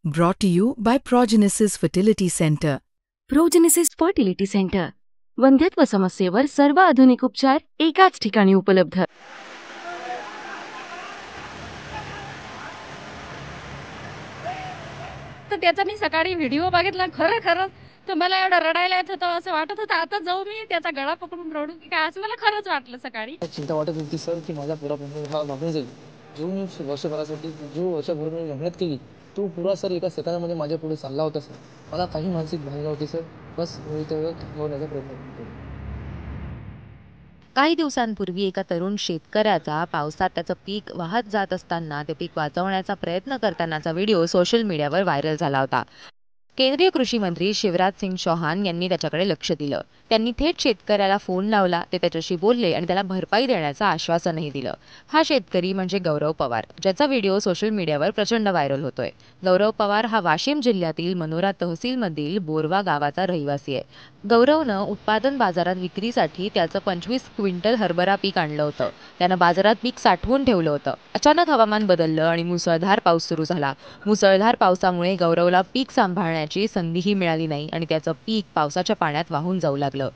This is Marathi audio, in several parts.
Brought to you by Progenesis Fertility Center. Progenesis fertility centre. वंध्यत्व समस्येवर सर्व आधुनिक उपचार एकाच ठिकाणी उपलब्ध. तर त्याचा मी सकाळी व्हिडिओ बघितला. खरं तर मला एवढं रडायला येत होतं, असं वाटत होतं आता जाऊ मी त्याचा गळा पकडून रडू की काय, असं मला खरंच वाटलं सकाळी. चिंता वाटत होती सर की माझा पुरा बंधू हा लागून जाईल. जो मी वर्षभरासाठी जो वर्षभर मी मेहनत केली तो पुरा सर एका सेकंदामध्ये माझ्या पुढे चालला होता सर. मला काही मानसिक भावना नव्हती सर. बस मी तेवढं थांबवण्याचा प्रयत्न करतो. काही दिवसांपूर्वी एका तरुण शेतकऱ्याचा पावसात त्याचं पीक वाहत जात असताना ते पीक वाचवण्याचा प्रयत्न करतानाचा व्हिडिओ सोशल मीडियावर व्हायरल झाला होता. केंद्रीय कृषी मंत्री शिवराज सिंग चौहान यांनी त्याच्याकडे लक्ष दिलं. त्यांनी थेट शेतकऱ्याला फोन लावला, ते त्याच्याशी बोलले आणि त्याला भरपाई देण्याचं आश्वासनही दिलं. हा शेतकरी म्हणजे गौरव पवार, ज्याचा व्हिडिओ सोशल मीडियावर प्रचंड व्हायरल होतोय. गौरव पवार हा वाशिम जिल्ह्यातील मनोरा तहसीलमधील बोरवा गावाचा रहिवासी आहे. गौरवनं उत्पादन बाजारात विक्रीसाठी त्याचं 25 क्विंटल हरभरा पीक आणलं होतं. त्यानं बाजारात पीक साठवून ठेवलं होतं. अचानक हवामान बदललं आणि मुसळधार पाऊस सुरू झाला. मुसळधार पावसामुळे गौरवला पीक सांभाळण्याची संधीही मिळाली नाही आणि त्याचं पीक पावसाच्या पाण्यात वाहून जाऊ लागलं.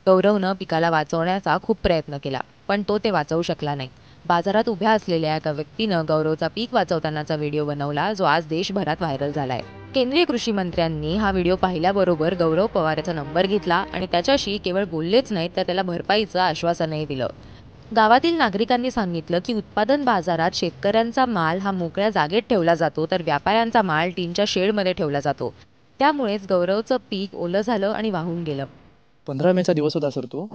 गौरवनं पिकाला वाचवण्याचा खूप प्रयत्न केला, पण तो ते वाचवू शकला नाही. बाजारात उभ्या असलेल्या एका व्यक्तीनं गौरवचा पीक वाचवतानाचा व्हिडिओ बनवला, जो आज देशभरात व्हायरल झालाय. केंद्रीय कृषी मंत्र्यांनी हा व्हिडिओ पाहिल्याबरोबर गौरव पवार याचा नंबर घेतला आणि त्याच्याशी केवळ बोललेच नाहीत, तर त्याला भरपाईचं आश्वासनही दिलं. गावातील नागरिकांनी सांगितलं की उत्पादन बाजारात शेतकऱ्यांचा माल हा मोकळ्या जागेत ठेवला जातो, तर व्यापाऱ्यांचा माल टीनच्या शेडमध्ये ठेवला जातो. त्यामुळेच गौरवचं पीक ओलं झालं आणि वाहून गेलं. 15 मेचा दिवस होता सर तो.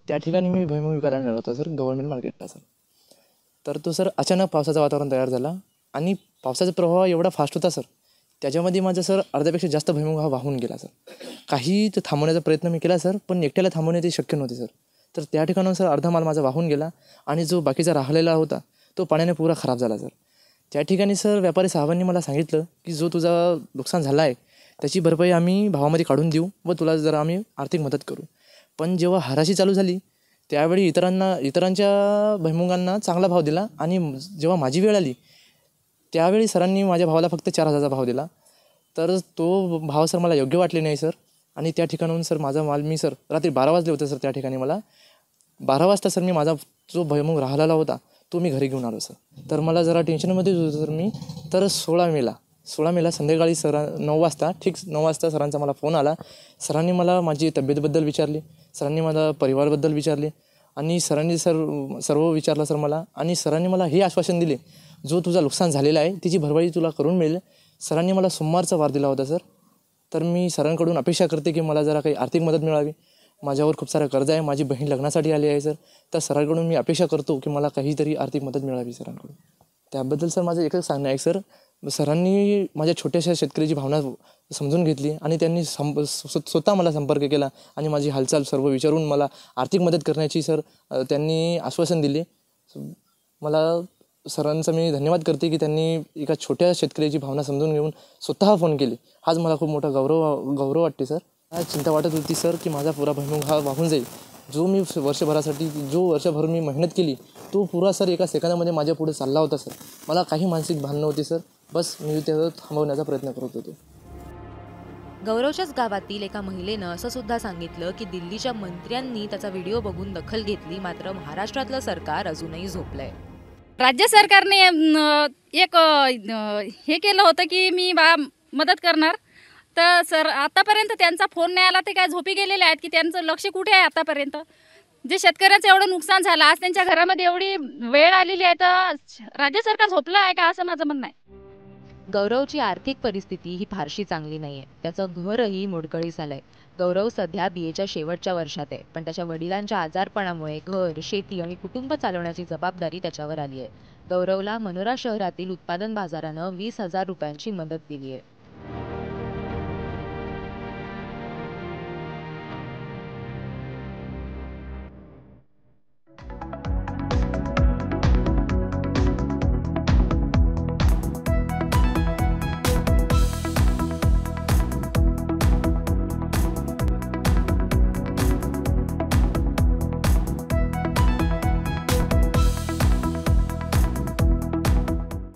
त्या ठिकाणी मी भुईमूग विकायला नेला होता सर गव्हर्नमेंट मार्केटला सर. तर तो सर अचानक पावसाचं वातावरण तयार झाला आणि पावसाचा प्रवाह एवढा फास्ट होता सर. त्याच्यामध्ये माझा सर अर्ध्यापेक्षा जास्त भुईमूग हा वाहून गेला सर. काही तो थांबवण्याचा प्रयत्न मी केला सर, पण एकट्याला थांबवण्याची शक्य नव्हती सर. तर त्या ठिकाणाहून सर अर्धा माल माझा वाहून गेला आणि जो बाकीचा राहिलेला होता तो पाण्याने पुरा खराब झाला सर. त्या ठिकाणी सर व्यापारी साहेबांनी मला सांगितलं की जो तुझा नुकसान झाला आहे त्याची भरपाई आम्ही भावामध्ये काढून देऊ व तुला जरा आम्ही आर्थिक मदत करू. पण जेव्हा हराशी चालू झाली त्यावेळी इतरांच्या भुईमुगांना चांगला भाव दिला आणि जेव्हा माझी वेळ आली त्यावेळी सरांनी माझ्या भावाला फक्त 4,000चा भाव दिला. तर तो भाव सर मला योग्य वाटले नाही सर. आणि त्या ठिकाणाहून सर माझा माल मी सर रात्री 12 वाजले होते सर. त्या ठिकाणी मला 12 वाजता सर मी माझा जो भुईमूग राहिलेला होता तो मी घरी घेऊन आलो सर. तर मला जरा टेन्शनमध्येच होतं सर मी. तर 16 मेला संध्याकाळी 9 वाजता ठीक 9 वाजता सरांचा मला फोन आला. सरांनी मला माझी तब्येतबद्दल विचारली, सरांनी माझा परिवारबद्दल विचारले आणि सरांनी सर्व विचारलं सर मला. आणि सरांनी मला हे आश्वासन दिले, जो तुझा नुकसान झालेला आहे त्याची भरपाई तुला करून मिळेल. सरांनी मला सोमवारचा वार दिला होता सर. तर मी सरांकडून अपेक्षा करते की मला जरा काही आर्थिक मदत मिळावी. माझ्यावर खूप सारं कर्ज आहे, माझी बहीण लग्नासाठी आली आहे सर. तर सरांकडून मी अपेक्षा करतो की मला काहीतरी आर्थिक मदत मिळावी सरांकडून. त्याबद्दल सर माझं एकच सांगणं आहे सर, सरांनी माझ्या छोट्याशा शेतकऱ्याची भावना समजून घेतली आणि त्यांनी स्वतः मला संपर्क केला आणि माझी हालचाल सर्व विचारून मला आर्थिक मदत करण्याची सर त्यांनी आश्वासन दिले. मला सरांचा मी धन्यवाद करते की त्यांनी एका छोट्या शेतकऱ्याची भावना समजून घेऊन स्वतः फोन केले. हाच मला खूप मोठा गौरव वाटते सर. चिंता वाटत होती सर की माझा पुरा भुईमूग हा वाहून जाईल. जो वर्षभर मी मेहनत केली तो पुरा सर एका सेकंदामध्ये माझ्या पुढे चालला होता सर. मला काही मानसिक भान नव्हती सर. बस मी ते थांबवण्याचा प्रयत्न करत होतो. गौरवच्याच गावातील एका महिलेनं असं सुद्धा सांगितलं की दिल्लीच्या मंत्र्यांनी त्याचा व्हिडिओ बघून दखल घेतली, मात्र महाराष्ट्रातलं सरकार अजूनही झोपलंय. राज्य सरकारने एक हे केलं होतं की मी मदत करणार. तर सर आतापर्यंत त्यांचा फोन नाही आला. ते काय झोपी गेलेले आहेत की त्यांचं लक्ष कुठे आहे आतापर्यंत? जे शेतकऱ्याचं एवढं नुकसान झालं, आज त्यांच्या घरामध्ये एवढी वेळ आलेली आहे, तर राज्य सरकार झोपलं आहे का, असं माझं म्हणणं आहे. गौरवची आर्थिक परिस्थिती ही फारशी चांगली नाहीये. त्याचं घरही मोडकळीस आलंय. गौरव सध्या BAच्या शेवटच्या वर्षात आहे, पण त्याच्या वडिलांच्या आजारपणामुळे घर, शेती आणि कुटुंब चालवण्याची जबाबदारी त्याच्यावर आली आहे. गौरवला मनोरा शहरातील उत्पादन बाजारानं 20,000 रुपयांची मदत दिली आहे.